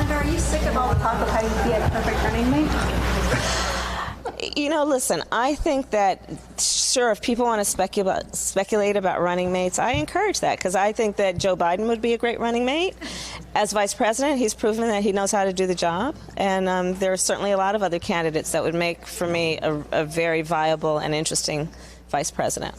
Senator, are you sick of all the talk of how you'd be a perfect running mate? You know, listen, I think that, sure, if people want to speculate about running mates, I encourage that, because I think that Joe Biden would be a great running mate. As vice president, he's proven that he knows how to do the job. And there are certainly a lot of other candidates that would make, for me, a very viable and interesting vice president.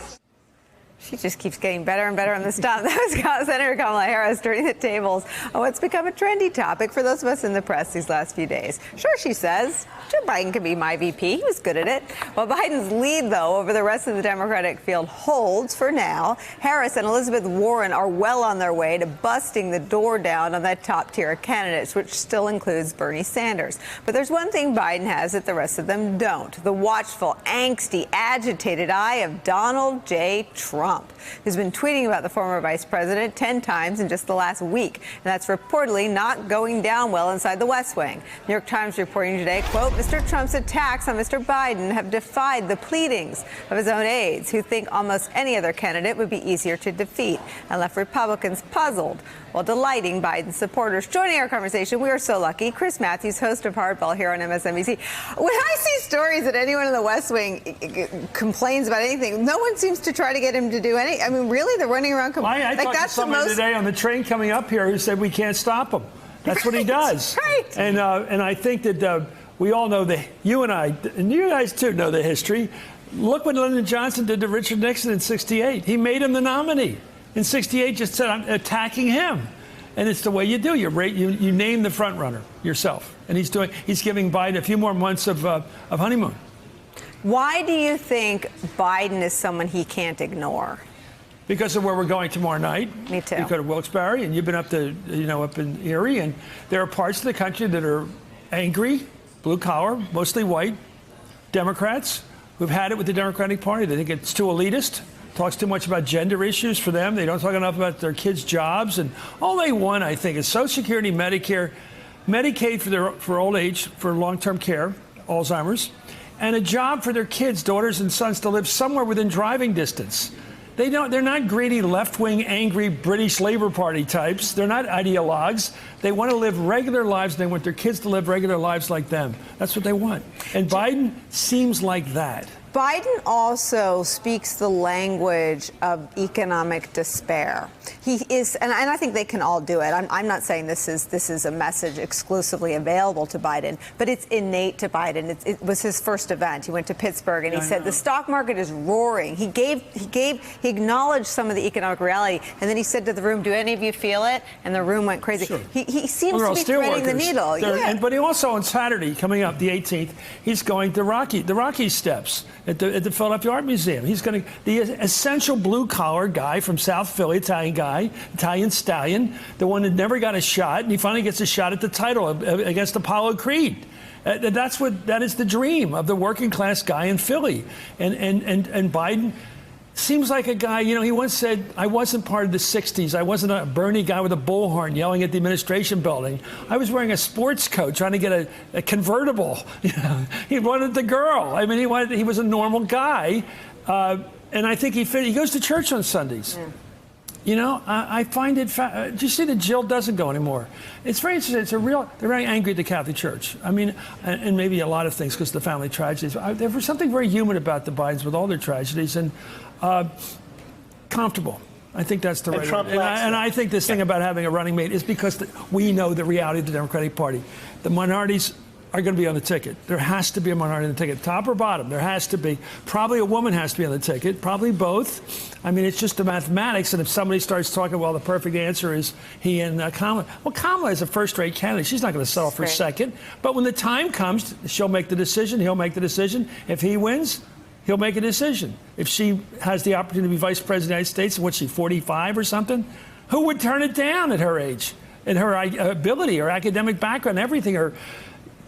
She just keeps getting better and better on the stuff. That was Senator Kamala Harris turning the tables on what's become a trendy topic for those of us in the press these last few days. Sure, she says, Joe Biden can be my VP. He was good at it. Well, Biden's lead, though, over the rest of the Democratic field holds for now. Harris and Elizabeth Warren are well on their way to busting the door down on that top tier of candidates, which still includes Bernie Sanders. But there's one thing Biden has that the rest of them don't: the watchful, angsty, agitated eye of Donald J. Trump, who's been tweeting about the former vice president 10 times in just the last week. And that's reportedly not going down well inside the West Wing. New York Times reporting today, quote, Mr. Trump's attacks on Mr. Biden have defied the pleadings of his own aides, who think almost any other candidate would be easier to defeat, and left Republicans puzzled while delighting Biden's supporters. Joining our conversation, we are so lucky, Chris Matthews, host of Hardball here on MSNBC. When I see stories that anyone in the West Wing complains about anything, no one seems to try to get him to do anything. I mean, really, they're running around. I talked to somebody today on the train coming up here who said we can't stop him. That's what he does. Right. And I think that we all know that you and I, and you guys too, know the history. Look what Lyndon Johnson did to Richard Nixon in '68. He made him the nominee. In '68, just said, I'm attacking him. And it's the way you do. You name the front runner yourself. And he's giving Biden a few more months of honeymoon. Why do you think Biden is someone he can't ignore? Because of where we're going tomorrow night. Me too. You go to Wilkes-Barre, and you've been up to, up in Erie, and there are parts of the country that are angry, blue collar, mostly white Democrats who've had it with the Democratic Party. They think it's too elitist, talks too much about gender issues for them. They don't talk enough about their kids' jobs, and all they want, I think, is Social Security, Medicare, Medicaid for old age, for long-term care, Alzheimer's, and a job for their kids, daughters and sons, to live somewhere within driving distance. They're not greedy, left-wing, angry British Labour Party types. They're not ideologues. They want to live regular lives, and they want their kids to live regular lives like them. That's what they want. And Biden seems like that. Biden also speaks the language of economic despair. He is, and I think they can all do it. I'm not saying this is a message exclusively available to Biden, but it's innate to Biden. It was his first event. He went to Pittsburgh and he said the stock market is roaring. He acknowledged some of the economic reality, and then he said to the room, "Do any of you feel it?" And the room went crazy. Sure. He seems to be threading the needle. Yeah. But he also, on Saturday, coming up the 18th, he's going to the Rocky Steps at the Philadelphia Art Museum. He's going to the essential blue-collar guy from South Philly, Italian stallion, the one that never got a shot, and he finally gets a shot at the title against Apollo Creed. That is the dream of the working-class guy in Philly. And Biden seems like a guy, he once said, I wasn't part of the 60s. I wasn't a Bernie guy with a bullhorn yelling at the administration building. I was wearing a sports coat trying to get a convertible. He wanted the girl. I mean, he was a normal guy. And I think he goes to church on Sundays. Yeah. I find it, do you see that Jill doesn't go anymore? It's very interesting. They're very angry at the Catholic Church. I mean, and maybe a lot of things because of the family tragedies. There was something very human about the Bidens with all their tragedies, and comfortable. I think that's the right word. And I think this thing about having a running mate is because we know the reality of the Democratic Party. The minorities are going to be on the ticket. There has to be a minority on the ticket, top or bottom. There has to be. Probably a woman has to be on the ticket, probably both. I mean, it's just the mathematics. And if somebody starts talking, well, the perfect answer is he and Kamala. Well, Kamala is a first-rate candidate. She's not going to settle for second. But when the time comes, she'll make the decision. He'll make the decision. If he wins, he'll make a decision. If she has the opportunity to be vice president of the United States, what's she, 45 or something? Who would turn it down at her age? And her ability, her academic background, everything.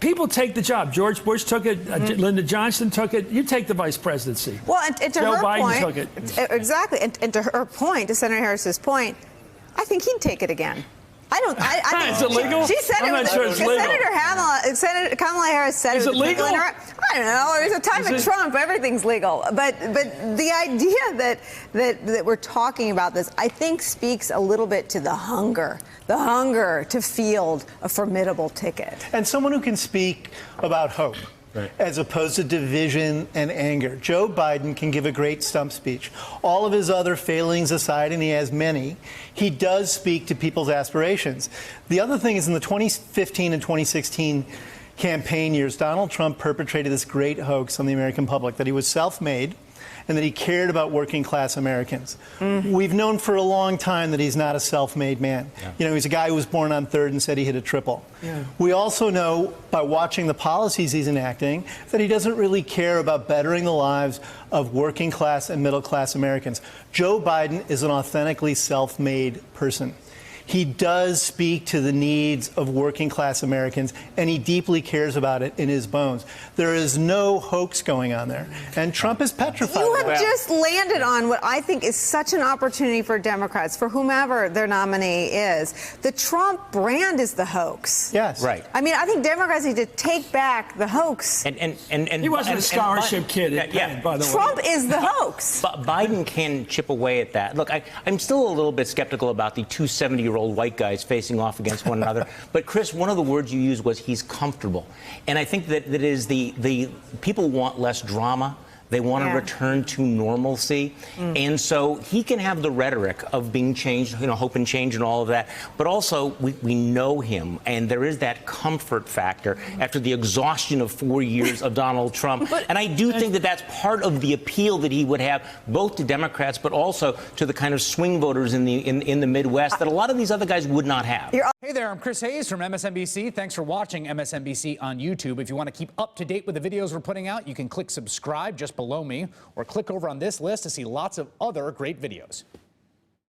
People take the job. George Bush took it. Lyndon Johnson took it. You take the vice presidency. Well, and to Joe her Biden point, took it. Exactly. And to her point, to Senator Harris's point, I think he'd take it again. I think Is it legal? She said I'm it was not sure it's legal. Senator Kamala Harris said Is it was it legal? I don't know. It was a time of Trump. Everything's legal. But the idea that we're talking about this, I think, speaks a little bit to the hunger to field a formidable ticket. And someone who can speak about hope. Right. As opposed to division and anger. Joe Biden can give a great stump speech. All of his other failings aside, and he has many, he does speak to people's aspirations. The other thing is in the 2015 and 2016 campaign years, Donald Trump perpetrated this great hoax on the American public that he was self-made and that he cared about working class Americans. Mm-hmm. We've known for a long time that he's not a self-made man. Yeah. You know, he's a guy who was born on third and said he hit a triple. Yeah. We also know by watching the policies he's enacting that he doesn't really care about bettering the lives of working class and middle class Americans. Joe Biden is an authentically self-made person. He does speak to the needs of working class Americans, and he deeply cares about it in his bones. There is no hoax going on there, and Trump is petrified. You have just landed on what I think is such an opportunity for Democrats, for whomever their nominee is. The Trump brand is the hoax. Yes. Right. I mean, I think Democrats need to take back the hoax. And he wasn't a scholarship kid at Penn, by the way. Trump is the hoax. Biden can chip away at that. Look, I'm still a little bit skeptical about the two 70-year-old white guys facing off against one another. But Chris, one of the words you used was he's comfortable. And I think that is the people want less drama. They want to return to normalcy. And so he can have the rhetoric of being changed, you know, hope and change and all of that. But also, we know him, and there is that comfort factor after the exhaustion of 4 years of Donald Trump. And I do think that that's part of the appeal that he would have, both to Democrats, but also to the kind of swing voters in the Midwest that a lot of these other guys would not have. Hey there, I'm Chris Hayes from MSNBC. Thanks for watching MSNBC on YouTube. If you want to keep up to date with the videos we're putting out, you can click subscribe just below me, or click over on this list to see lots of other great videos.